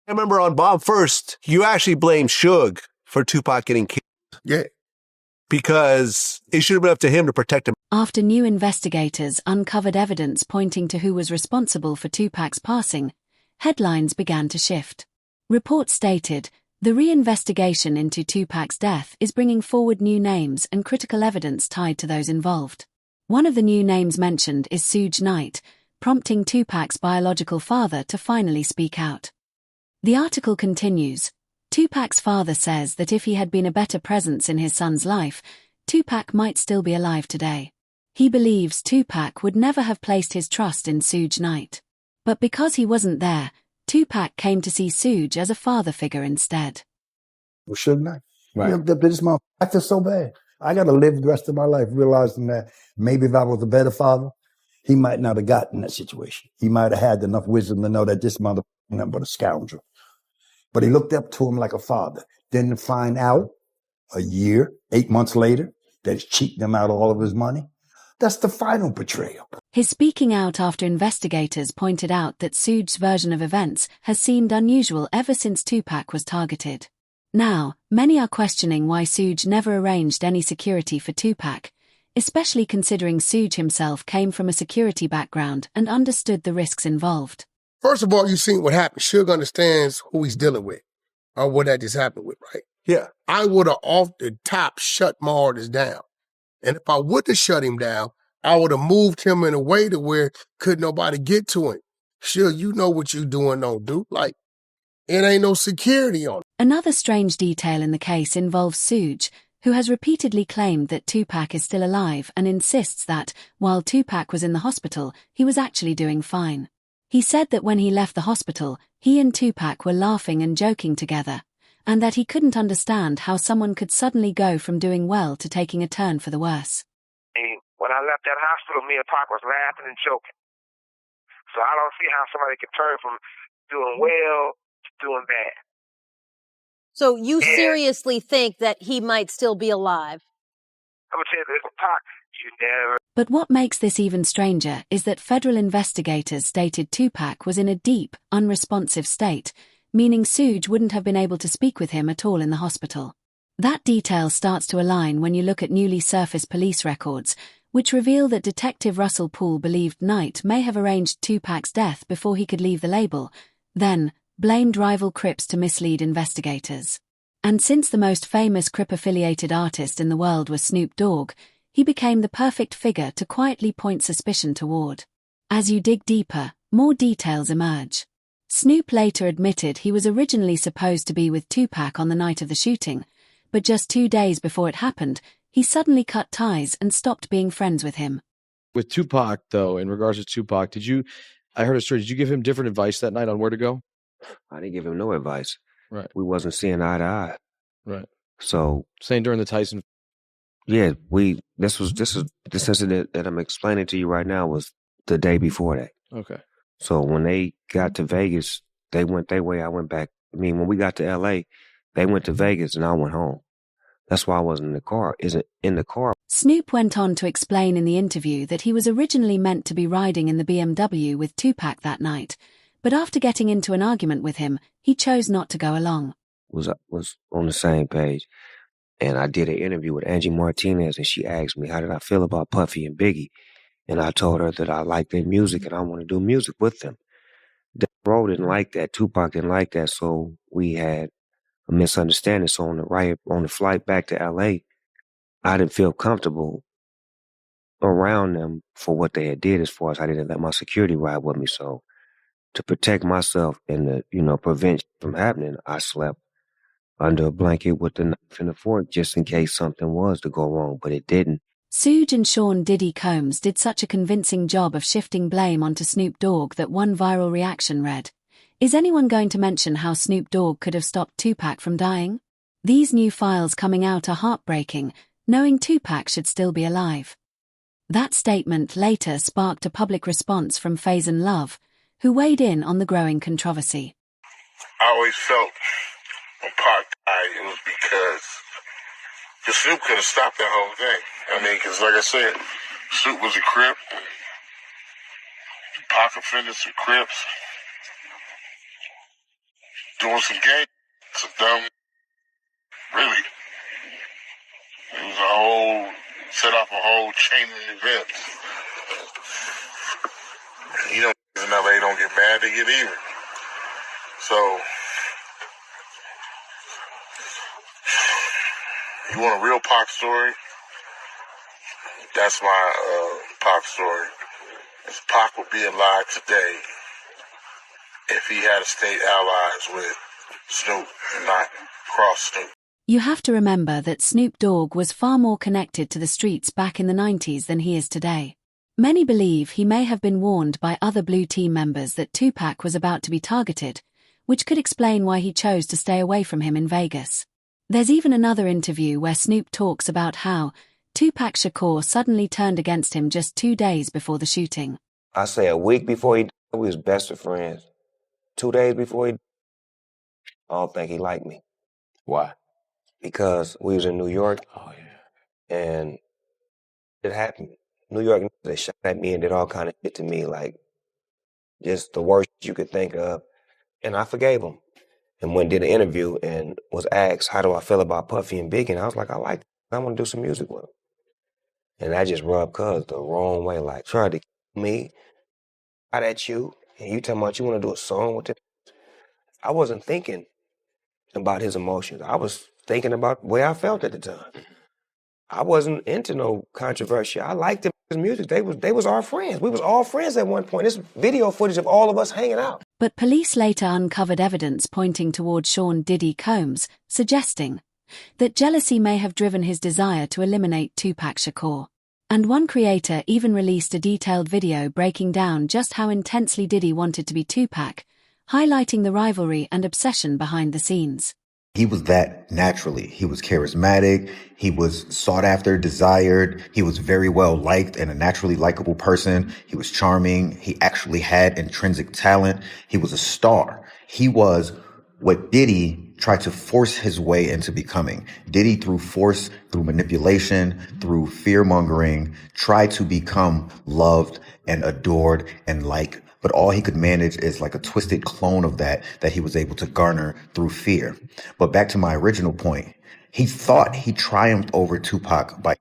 I remember on Bomb First, you actually blamed Suge for Tupac getting killed. Yeah. Because it should have been up to him to protect him. After new investigators uncovered evidence pointing to who was responsible for Tupac's passing, headlines began to shift. Reports stated, the reinvestigation into Tupac's death is bringing forward new names and critical evidence tied to those involved. One of the new names mentioned is Suge Knight, prompting Tupac's biological father to finally speak out. The article continues, Tupac's father says that if he had been a better presence in his son's life, Tupac might still be alive today. He believes Tupac would never have placed his trust in Suge Knight. But because he wasn't there, Tupac came to see Suge as a father figure instead. Well, Suge Knight. Right. You know, this motherfucker, I feel so bad. I got to live the rest of my life realizing that maybe if I was a better father, he might not have gotten that situation. He might have had enough wisdom to know that this motherfucker is nothing but a scoundrel. But he looked up to him like a father. Then to find out a year, 8 months later, that he's cheating him out of all of his money. That's the final betrayal. His speaking out after investigators pointed out that Suge's version of events has seemed unusual ever since Tupac was targeted. Now, many are questioning why Suge never arranged any security for Tupac, especially considering Suge himself came from a security background and understood the risks involved. First of all, you've seen what happened. Suge understands who he's dealing with, or what that just happened with, right? Yeah. I would have off the top shut my artist down. And if I would have shut him down, I would have moved him in a way to where could nobody get to him. Suge, you know what you doing, don't do. Like, it ain't no security on it. Another strange detail in the case involves Suge, who has repeatedly claimed that Tupac is still alive and insists that, while Tupac was in the hospital, he was actually doing fine. He said that when he left the hospital, he and Tupac were laughing and joking together, and that he couldn't understand how someone could suddenly go from doing well to taking a turn for the worse. When I left that hospital, me and Pac was laughing and joking. So I don't see how somebody could turn from doing well to doing bad. So you seriously think that he might still be alive? I'm going to tell you this, Pac, you never... But what makes this even stranger is that federal investigators stated Tupac was in a deep, unresponsive state, meaning Suge wouldn't have been able to speak with him at all in the hospital. That detail starts to align when you look at newly surfaced police records, which reveal that Detective Russell Poole believed Knight may have arranged Tupac's death before he could leave the label, then blamed rival Crips to mislead investigators. And since the most famous Crip-affiliated artist in the world was Snoop Dogg, he became the perfect figure to quietly point suspicion toward. As you dig deeper, more details emerge. Snoop later admitted he was originally supposed to be with Tupac on the night of the shooting, but just 2 days before it happened, he suddenly cut ties and stopped being friends with him. With Tupac, though, in regards to Tupac, I heard a story, did you give him different advice that night on where to go? I didn't give him no advice. Right. We wasn't seeing eye to eye. Right. So saying during the Tyson. Yeah, this incident that I'm explaining to you right now was the day before that. Okay. So when they got to Vegas, they went their way, I went back. I mean, when we got to LA, they went to Vegas and I went home. That's why I wasn't in the car. Snoop went on to explain in the interview that he was originally meant to be riding in the BMW with Tupac that night, but after getting into an argument with him, he chose not to go along. Was on the same page. And I did an interview with Angie Martinez, and she asked me, how did I feel about Puffy and Biggie? And I told her that I like their music and I want to do music with them. Bro didn't like that. Tupac didn't like that. So we had a misunderstanding. So on the flight back to LA, I didn't feel comfortable around them for what they had did, as far as I didn't let my security ride with me. So to protect myself and to prevent from happening, I slept under a blanket with the knife and the fork just in case something was to go wrong, but it didn't. Suge and Sean Diddy Combs did such a convincing job of shifting blame onto Snoop Dogg that one viral reaction read, "Is anyone going to mention how Snoop Dogg could have stopped Tupac from dying? These new files coming out are heartbreaking, knowing Tupac should still be alive." That statement later sparked a public response from Faison Love, who weighed in on the growing controversy. I always felt when Pac died, it was because Snoop could have stopped that whole thing. I mean, because like I said, Snoop was a Crip. Pac offended some Crips. doing some game, some dumb, really. It was set off a whole chain of events. You know, in LA don't get mad, they get even. So, you want a real Pac story? That's my Pac story. Pac would be alive today if he had stayed allies with Snoop and not cross Snoop. You have to remember that Snoop Dogg was far more connected to the streets back in the 90s than he is today. Many believe he may have been warned by other Blue Team members that Tupac was about to be targeted, which could explain why he chose to stay away from him in Vegas. There's even another interview where Snoop talks about how Tupac Shakur suddenly turned against him just 2 days before the shooting. I say a week before he died, we was best of friends. 2 days before he died, I don't think he liked me. Why? Because we was in New York. Oh, yeah. And it happened. New York, they shot at me and did all kind of shit to me, like just the worst you could think of. And I forgave him. And went and did an interview and was asked, how do I feel about Puffy and Biggie? And I was like, I like it. I want to do some music with him. And that just rubbed Cuz the wrong way. Like, tried to kill me, got at you, and you talking about you want to do a song with it. I wasn't thinking about his emotions. I was thinking about the way I felt at the time. I wasn't into no controversy. I liked his music. They was our friends. We was all friends at one point. There's video footage of all of us hanging out. But police later uncovered evidence pointing toward Sean Diddy Combs, suggesting that jealousy may have driven his desire to eliminate Tupac Shakur. And one creator even released a detailed video breaking down just how intensely Diddy wanted to be Tupac, highlighting the rivalry and obsession behind the scenes. He was that naturally. He was charismatic. He was sought after, desired. He was very well liked and a naturally likable person. He was charming. He actually had intrinsic talent. He was a star. He was what Diddy tried to force his way into becoming. Diddy, through force, through manipulation, through fear-mongering, tried to become loved and adored and liked. But all he could manage is like a twisted clone of that he was able to garner through fear. But back to my original point, he thought he triumphed over Tupac by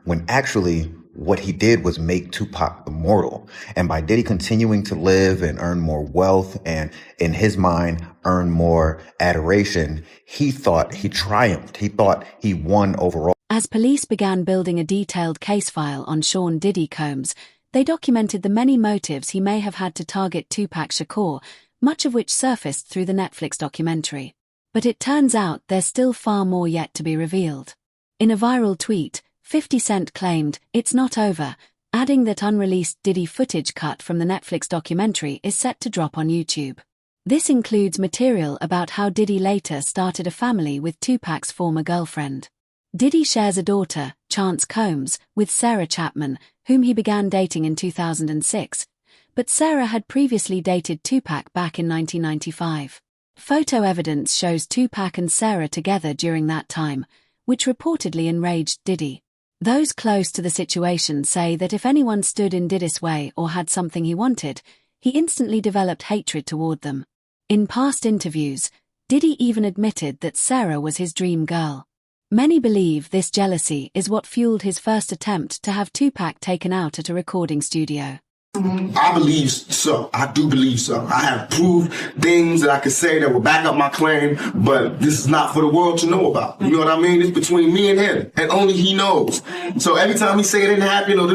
when actually what he did was make Tupac immortal. And by Diddy continuing to live and earn more wealth and in his mind earn more adoration, he thought he triumphed. He thought he won overall. As police began building a detailed case file on Sean Diddy Combs, they documented the many motives he may have had to target Tupac Shakur, much of which surfaced through the Netflix documentary. But it turns out there's still far more yet to be revealed. In a viral tweet, 50 Cent claimed, "It's not over," adding that unreleased Diddy footage cut from the Netflix documentary is set to drop on YouTube. This includes material about how Diddy later started a family with Tupac's former girlfriend. Diddy shares a daughter, Chance Combs, with Sarah Chapman, whom he began dating in 2006, but Sarah had previously dated Tupac back in 1995. Photo evidence shows Tupac and Sarah together during that time, which reportedly enraged Diddy. Those close to the situation say that if anyone stood in Diddy's way or had something he wanted, he instantly developed hatred toward them. In past interviews, Diddy even admitted that Sarah was his dream girl. Many believe this jealousy is what fueled his first attempt to have Tupac taken out at a recording studio. I believe so. I do believe so. I have proved things that I could say that will back up my claim, but this is not for the world to know about. You know what I mean? It's between me and him, and only he knows. So every time he say it didn't happen, or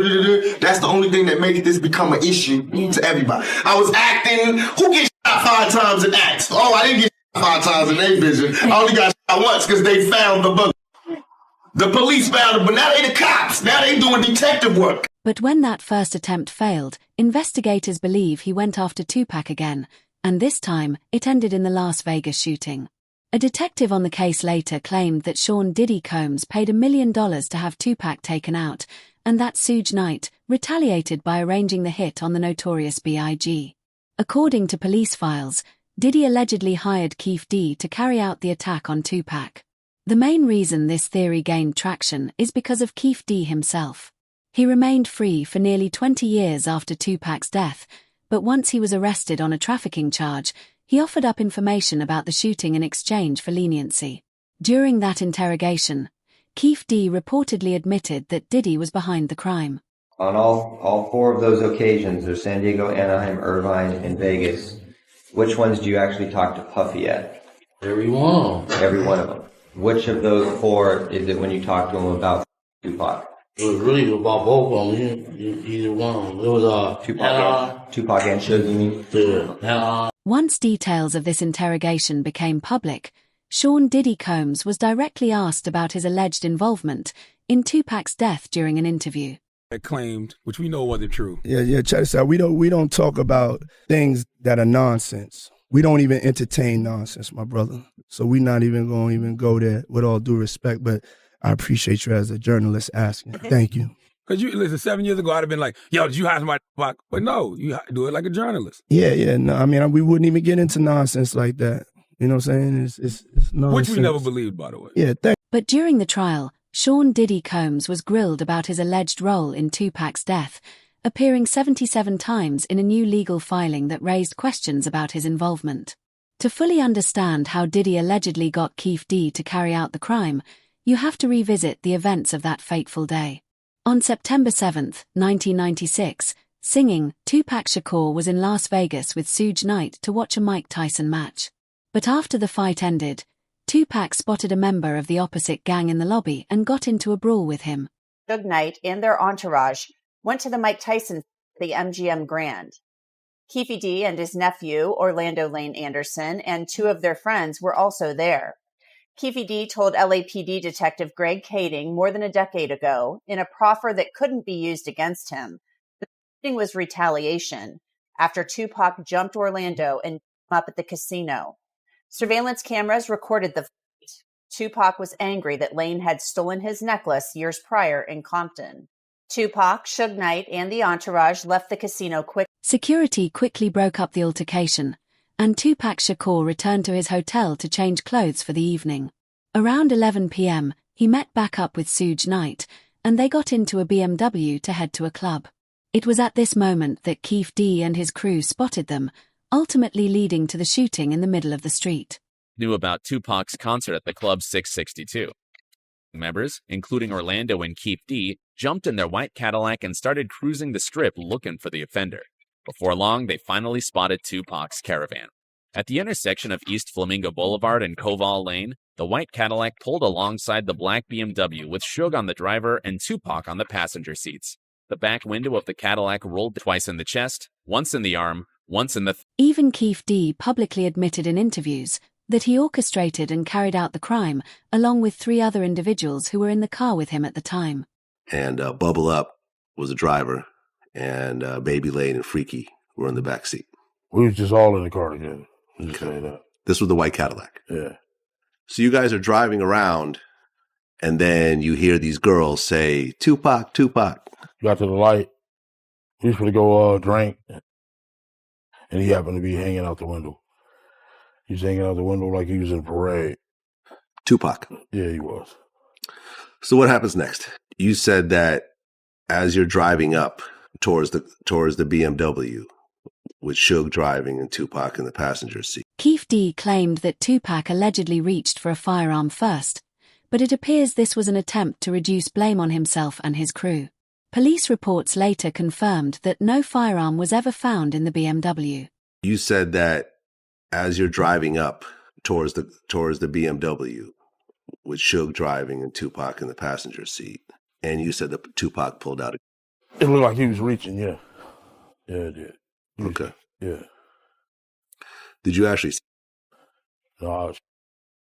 that's the only thing that makes this become an issue to everybody. I was acting. Who gets shot 5 times in acts? Oh, I didn't get shot 5 times in A Vision. I only got shot once because they found the bug. The police found him, but now they the cops. Now they doing detective work. But when that first attempt failed, investigators believe he went after Tupac again, and this time, it ended in the Las Vegas shooting. A detective on the case later claimed that Sean Diddy Combs paid $1 million to have Tupac taken out, and that Suge Knight retaliated by arranging the hit on the Notorious B.I.G. According to police files, Diddy allegedly hired Keefe D to carry out the attack on Tupac. The main reason this theory gained traction is because of Keefe D himself. He remained free for nearly 20 years after Tupac's death, but once he was arrested on a trafficking charge, He offered up information about the shooting in exchange for leniency. During that interrogation, Keefe D reportedly admitted that Diddy was behind the crime. On all 4 of those occasions, there's San Diego, Anaheim, Irvine, and Vegas. Which ones do you actually talk to Puffy at? Every one. Every one of them. Which of those 4 is it when you talk to him about Tupac? It was really about both of them. Either one. It was Tupac and Suge, you mean? Yeah. Once details of this interrogation became public, Sean Diddy Combs was directly asked about his alleged involvement in Tupac's death during an interview. That claimed, which we know wasn't true. Yeah, check this out. We don't talk about things that are nonsense. We don't even entertain nonsense, my brother. So we're not even going to go there, with all due respect, but I appreciate you as a journalist asking. Thank you. Because listen, 7 years ago, I'd have been like, yo, did you hire somebody? But no, you do it like a journalist. Yeah, no, I mean, we wouldn't even get into nonsense like that. You know what I'm saying? It's nonsense. Which we never believed, by the way. Yeah, But during the trial, Sean Diddy Combs was grilled about his alleged role in Tupac's death, appearing 77 times in a new legal filing that raised questions about his involvement. To fully understand how Diddy allegedly got Keefe D to carry out the crime, you have to revisit the events of that fateful day. On September 7, 1996, singing, Tupac Shakur was in Las Vegas with Suge Knight to watch a Mike Tyson match. But after the fight ended, Tupac spotted a member of the opposite gang in the lobby and got into a brawl with him. Suge Knight and their entourage went to the Mike Tyson at the MGM Grand. Keefe D and his nephew, Orlando Lane Anderson, and 2 of their friends were also there. Keefe D told LAPD Detective Greg Kading more than a decade ago, in a proffer that couldn't be used against him, the shooting was retaliation after Tupac jumped Orlando and beat him up at the casino. Surveillance cameras recorded the fight. Tupac was angry that Lane had stolen his necklace years prior in Compton. Tupac, Suge Knight, and the entourage left the casino quickly. Security quickly broke up the altercation, and Tupac Shakur returned to his hotel to change clothes for the evening. Around 11 p.m., he met back up with Suge Knight, and they got into a BMW to head to a club. It was at this moment that Keefe D and his crew spotted them, ultimately leading to the shooting in the middle of the street. Knew about Tupac's concert at the Club 662. Members, including Orlando and Keefe D, jumped in their white Cadillac and started cruising the strip looking for the offender. Before long, they finally spotted Tupac's caravan. At the intersection of East Flamingo Boulevard and Koval Lane, the white Cadillac pulled alongside the black BMW with Suge on the driver and Tupac on the passenger seats. The back window of the Cadillac rolled twice in the chest, once in the arm, once in the... Even Keefe D publicly admitted in interviews that he orchestrated and carried out the crime, along with 3 other individuals who were in the car with him at the time. And Bubble Up was the driver, and Baby Lane and Freaky were in the back seat. We was just all in the car together. Just say that. This was the white Cadillac. Yeah. So you guys are driving around, and then you hear these girls say, Tupac, Tupac. Got to the light. We was going to go drink, and he happened to be hanging out the window. He was hanging out the window like he was in a parade. Tupac. Yeah, he was. So what happens next? You said that as you're driving up towards the BMW, with Suge driving and Tupac in the passenger seat. Keefe D claimed that Tupac allegedly reached for a firearm first, but it appears this was an attempt to reduce blame on himself and his crew. Police reports later confirmed that no firearm was ever found in the BMW. You said that as you're driving up towards the BMW, with Suge driving and Tupac in the passenger seat, and you said that Tupac pulled out a... It looked like he was reaching, yeah. Yeah, it did. Okay. Yeah. Did you actually... No,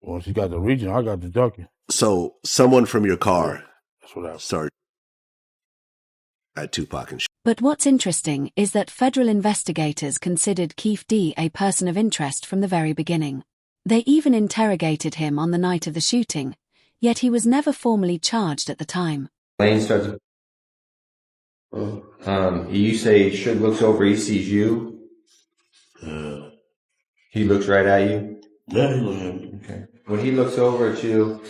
once he got the reaching, I got the ducking. So someone from your car That's what happened. started at Tupac and... But what's interesting is that federal investigators considered Keefe D a person of interest from the very beginning. They even interrogated him on the night of the shooting, yet he was never formally charged at the time. Lane starts. You say Suge looks over, he sees you. He looks right at you. Yeah, he looks at me. Okay. When he looks over at you,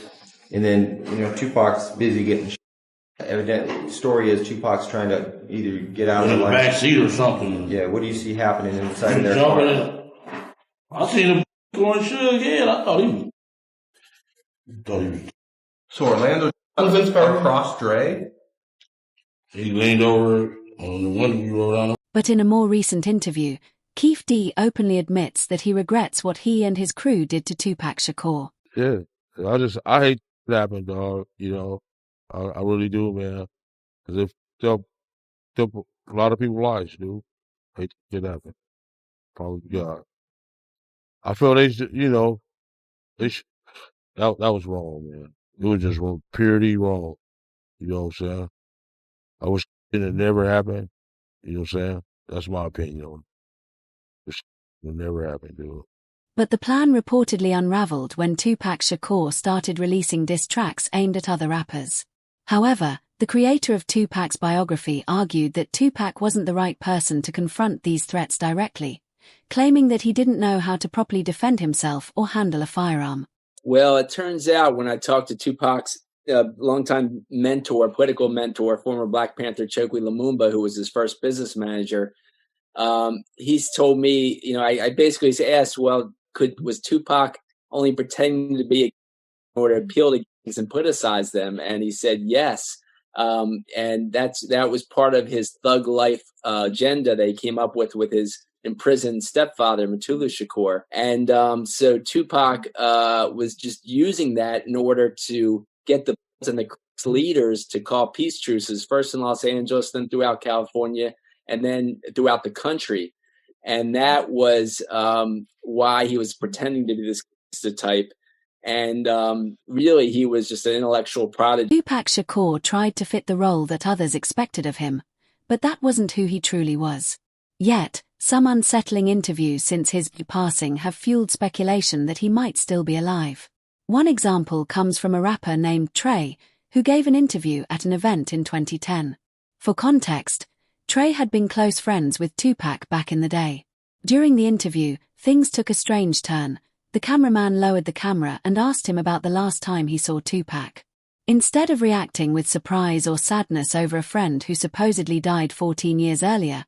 and then Tupac's busy getting. Evidently, the story is Tupac's trying to either get out in of the back seat or something. Yeah. What do you see happening inside their car? I seen him going Suge head. I thought he was. So Orlando across Dre? He leaned over on the window we rolled down. But in a more recent interview, Keefe D openly admits that he regrets what he and his crew did to Tupac Shakur. Yeah, I hate that happened, dog. You know, I really do, man. Because it took a lot of people's lives, dude. Hate that happen. Probably God. I feel they should, you know, that was wrong, man. It was just wrong, purely wrong. You know what I'm saying? I wish it had never happened. You know what I'm saying? That's my opinion on it. It never happened, dude. But the plan reportedly unraveled when Tupac Shakur started releasing diss tracks aimed at other rappers. However, the creator of Tupac's biography argued that Tupac wasn't the right person to confront these threats directly, claiming that he didn't know how to properly defend himself or handle a firearm. Well, it turns out when I talked to Tupac's longtime mentor, political mentor, former Black Panther Chokwe Lumumba, who was his first business manager, he's told me, you know, I basically asked, well, was Tupac only pretending to be in order to appeal to gangs and politicize them? And he said yes. And that was part of his thug life agenda that he came up with his imprisoned stepfather, Mutulu Shakur. And so Tupac was just using that in order to get the and the leaders to call peace truces, first in Los Angeles, then throughout California, and then throughout the country. And that was why he was pretending to be this type. And really, he was just an intellectual prodigy. Tupac Shakur tried to fit the role that others expected of him, but that wasn't who he truly was. Yet, some unsettling interviews since his passing have fueled speculation that he might still be alive. One example comes from a rapper named Trey, who gave an interview at an event in 2010. For context, Trey had been close friends with Tupac back in the day. During the interview, things took a strange turn. The cameraman lowered the camera and asked him about the last time he saw Tupac. Instead of reacting with surprise or sadness over a friend who supposedly died 14 years earlier,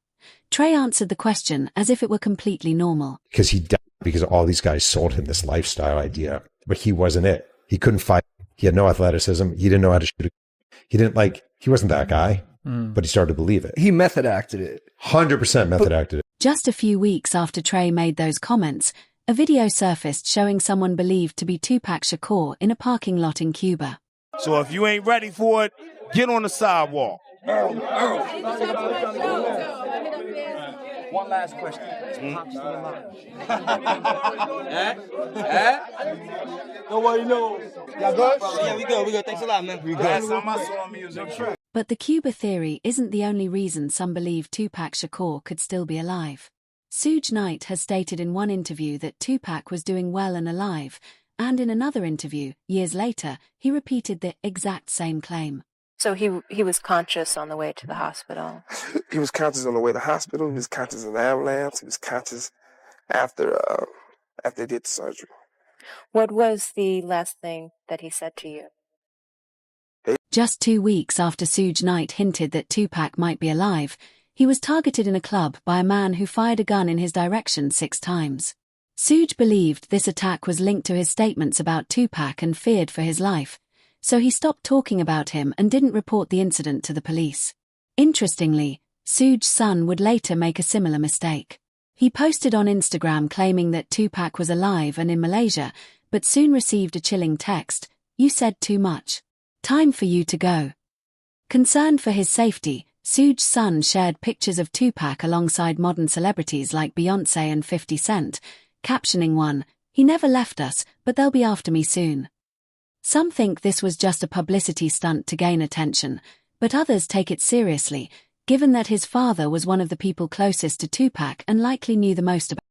Trey answered the question as if it were completely normal. Because he died because all these guys sold him this lifestyle idea, but he wasn't it. He couldn't fight. He had no athleticism. He didn't know how to shoot. He wasn't that guy, but he started to believe it. He method acted it. 100% method acted it. Just a few weeks after Trey made those comments, a video surfaced showing someone believed to be Tupac Shakur in a parking lot in Cuba. So if you ain't ready for it, get on the sidewalk. One last question. Is Pac still alive? Nobody knows. Y'all good? Yeah, we good. Thanks a lot, man. We good. Last time I saw music. But the Cuba theory isn't the only reason some believe Tupac Shakur could still be alive. Suge Knight has stated in one interview that Tupac was doing well and alive, and in another interview, years later, he repeated the exact same claim. So he was conscious on the way to the hospital? He was conscious on the way to the hospital. He was conscious in the ambulance. He was conscious after they did the surgery. What was the last thing that he said to you? Just 2 weeks after Suge Knight hinted that Tupac might be alive, he was targeted in a club by a man who fired a gun in his direction 6 times. Suge believed this attack was linked to his statements about Tupac and feared for his life, so he stopped talking about him and didn't report the incident to the police. Interestingly, Suge's son would later make a similar mistake. He posted on Instagram claiming that Tupac was alive and in Malaysia, but soon received a chilling text, "You said too much. Time for you to go." Concerned for his safety, Suge's son shared pictures of Tupac alongside modern celebrities like Beyoncé and 50 Cent, captioning one, "He never left us, but they'll be after me soon." Some think this was just a publicity stunt to gain attention, but others take it seriously, given that his father was one of the people closest to Tupac and likely knew the most about